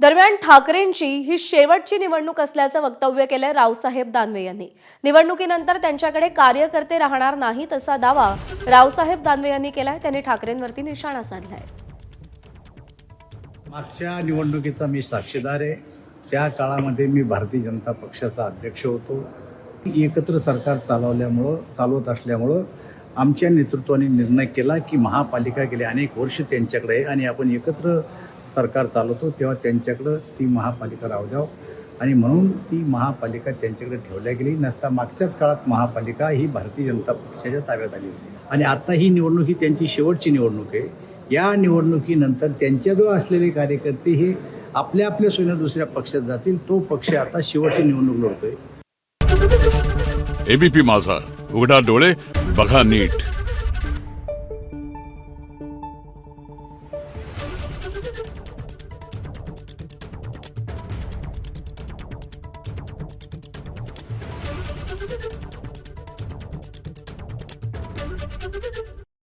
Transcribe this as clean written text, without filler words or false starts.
दरम्यान ठाकरेंची ही शेवटची निवडणूक असल्याचं वक्तव्य केलंय रावसाहेब दानवे यांनी। निवडणुकीनंतर त्यांच्याकडे कार्यकर्ते राहणार नाहीत असा दावा रावसाहेब दानवे यांनी केलाय। त्यांनी ठाकरेंवरती निशाणा साधलाय। मागच्या निवडणुकीचा मी साक्षीदार आहे। त्या काळामध्ये मी भारतीय जनता पक्षाचा अध्यक्ष होतो। एकत्र सरकार चालवत असल्यामुळे आमच्या नेतृत्वाने निर्णय केला की महापालिका गेले अनेक वर्ष त्यांच्याकडे आहे आणि आपण एकत्र सरकार चालवतो तेव्हा त्यांच्याकडे ती महापालिका राहू द्याव आणि म्हणून ती महापालिका त्यांच्याकडे ठेवल्या गेली नसता मागच्याच काळात महापालिका ही भारतीय जनता पक्षाच्या ताब्यात आली होती आणि आता ही निवडणूक ही त्यांची शेवटची निवडणूक आहे। या निवडणुकीनंतर त्यांच्याजवळ असलेले कार्यकर्ते हे आपल्या आपल्या सोयीने दुसऱ्या पक्षात जातील। तो पक्ष आता शेवटची निवडणूक लढतोय। एबीपी माझा, उघडा डोळे बघा नीट।